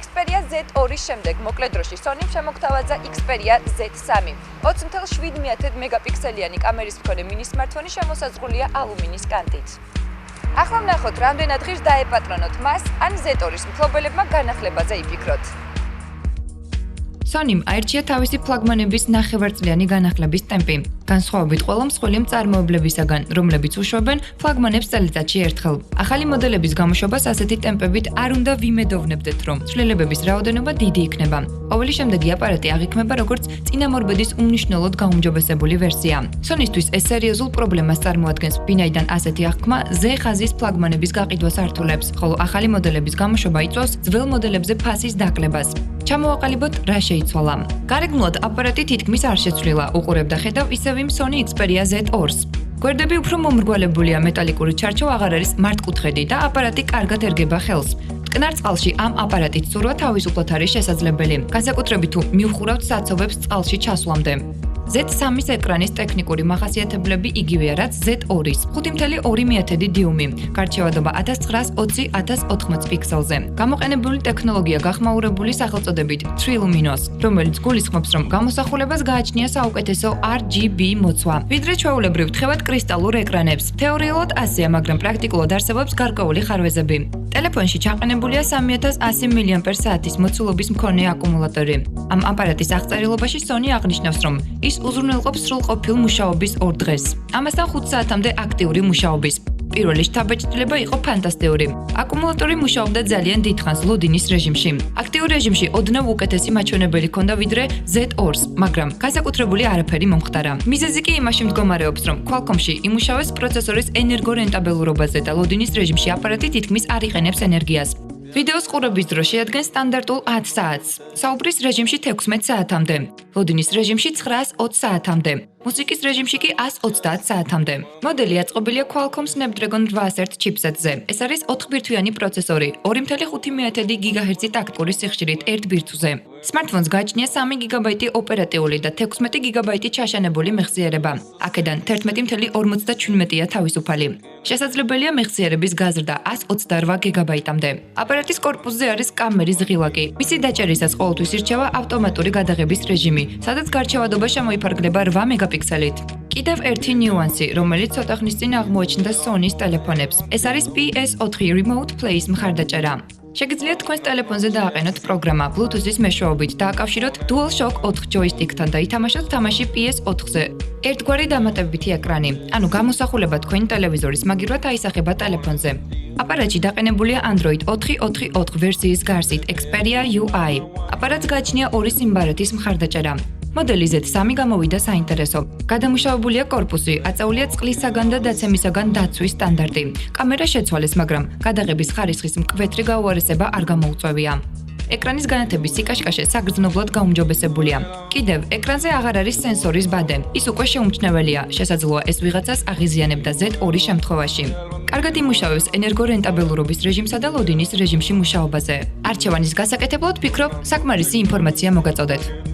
Xperia Z2-ის შემდეგ მოკლე დროში Sony-მ შემოგთავაზა Xperia Z3. 20.7 მეგაპიქსელიანი კამერის მქონე mini smartphone შემოსაზღვრულია ალუმინის კანტით. ახლა ვნახოთ, რამდენად ღირს დაეპატრონოთ მას, ან Z2-ის მფლობელებმა განახლებაზე იფიქროთ. Sony-მ აირჩია თავისი ფლაგმანების ნახევარწლიანი განახლების ტემპი, განსხვავებით ყველა მსხვილი მწარმოებლებისაგან, რომლებიც უშვებენ ფლაგმანებს წელიწადში ერთხელ. ახალი მოდელების გამოშვებას ასეთი ტემპებით არ უნდა ვიმედოვნებდეთ, რომ ცვლილებების რაოდენობა დიდი იქნება. ყოველი შემდეგი აპარატი აღიქმება როგორც წინამორბედის უმნიშვნელოდ გაუმჯობესებული ვერსია. Sony-ისთვის ეს სერიოზულ პრობლემას წარმოადგენს, ვინაიდან ასეთი აღქმა Z ხაზის ფლაგმანების გაყიდვას ართულებს, ხოლო ახალი მოდელების გამოშვება იწვევს ძველ მოდელებზე ფასის დაკლებას. ჩამოვაყალიბოთ რა შეიცვალა. გარეგნულად აპარატი თითქმის არ შეცვლილა, უყურებდა ხედავ ისევ იმ Sony Xperia Z2-ს. გვერდები უფრო მომრგვალებულია, მეტალიკური ჩარჩო აღარ არის მართკუთხედი და აპარატი კარგად ერგება ხელს. მტკნარ წყალში ამ აპარატით ცურვა თავისუფლად არის შესაძლებელი, განსაკუთრებით თუ მივხურავთ საცობებს წყალში ჩასვლამდე. Z3-ის ეკრანის ტექნიკური მახასიათებლები იგივეა, რაც Z2-ის. 5.2 დიუმი, გარჩევადობა 1920x1080 პიქსელზე. გამოყენებული ტექნოლოგია გახმაურებული სახელწოდებით Triluminos, რომელიც გულისხმობს, რომ გამოსახულებას გააჩნია საუკეთესო RGB მოცვა, ვიდრე ჩვეულებრივ თხევად კრისტალურ ეკრანებს. თეორიულად ასეა, მაგრამ პრაქტიკულად არსებობს გარკვეული ხარვეზები. ტელეფონში ჩაყენებულია 3100 mAh-ის მოცულობის მქონე აკუმულატორი. ამ აპარატის აღწერილობაში Sony აღნიშნავს, რომ ის უზრუნველყოფს სრულყოფილ მუშაობის 2 დღეს. ამასთან 5 საათამდე აქტიური მუშაობის. პირველი შთაბეჭდილება იყო ფანტასტიკური. აკუმულატორი მუშაობდა ძალიან დიდხანს ლოდინის რეჟიმში. აქტიურ რეჟიმში ოდნავ უკეთესი მაჩვენებელი ჰქონდა ვიდრე Z2-ს, მაგრამ განსაკუთრებული არაფერი მომხდარა. მიზეზი კი იმაში მდგომარეობს, რომ Qualcomm-ში იმუშავეს პროცესორის ენერგორენტაბელურობაზე და ლოდინის რეჟიმში აპარატი თითქმის არ იყენებს ენერგიას. ვიდეოს ყურების დრო შეადგენს სტანდარტულ 10 საათს, საუბრის რეჟიმში 16 საათამდე, ლოდინის რეჟიმში 920 საათამდე, მუსიკის რეჟიმში კი 120 საათამდე. მოდელი აწყობილია Qualcomm Snapdragon 801 ჩიპსეტზე. ეს არის 4 ბირთვიანი პროცესორი, 2.5 GHz ტაქტური სიხშირით 1 ბირთვზე. Smartphones გააჩნია 3 GB ოპერატიული და 16 GB ჩაშანებული მეხსიერება. აქედან 11.57-ია თავისუფალი. შესაძლებელია მეხსიერების გაზრდა 128 GB-მდე. აპარატის კორპუსზე არის კამერის ღილაკი. მისი დაჭერისას ყოველთვის ირჩევა ავტომატური გადაღების რეჟიმი, სადაც გარჩევადობა შემოიფარგლება 8 მეგაპიქსელით. კიდევ ერთი ნიუანსი, რომელიც ცოტა ხნის წინ აღმოაჩნდა Sony-s ტელეფონებს. ეს არის PS4 Remote Play-ის მხარდაჭერა. შეგიძლიათ თქვენს ტელეფონზე დააყენოთ პროგრამა Bluetooth-ის მეშვეობით და აკავშიროთ DualShock 4 ჯოისტიკთან და ითამაშოთ თამაში PS4-ზე. ერთგვარი დამატებითი ეკრანი, ანუ გამოსახულება თქვენი ტელევიზორის მაგივრად აისახება ტელეფონზე. აპარატში დაყენებულია Android 4.4 ვერსიის გარსით Xperia UI. აპარატს გააჩნია 2 სიმბარეთის მხარდაჭერა. მოდელი Z3 გამოვიდა საინტერესო. გადამუშავებულია კორპუსი, აწეულია წყლისაგან და დაცემისაგან დაცვის სტანდარტი. კამერა შეცვალეს, მაგრამ გადაღების ხარისხის მკვეთრი გაუარესება არ გამოუწვევია. ეკრანის განათების სიკაშკაშე საგრძნობლად გაუმჯობესებულია. კიდევ ეკრანზე აღარ არის სენსორის ბადე. ის უკვე შეუმჩნეველია, შესაძლოა ეს ვიღაცას აღიზიანებდა Z2-ის შემთხვევაში. კარგად იმუშავებს ენერგორენტაბელურობის რეჟიმსა და ლოდინის რეჟიმში მუშაობაზე. არჩევანის გასაკეთებლად ფიქრობ, საკმარისი ინფორმაცია მოგაწოდეთ.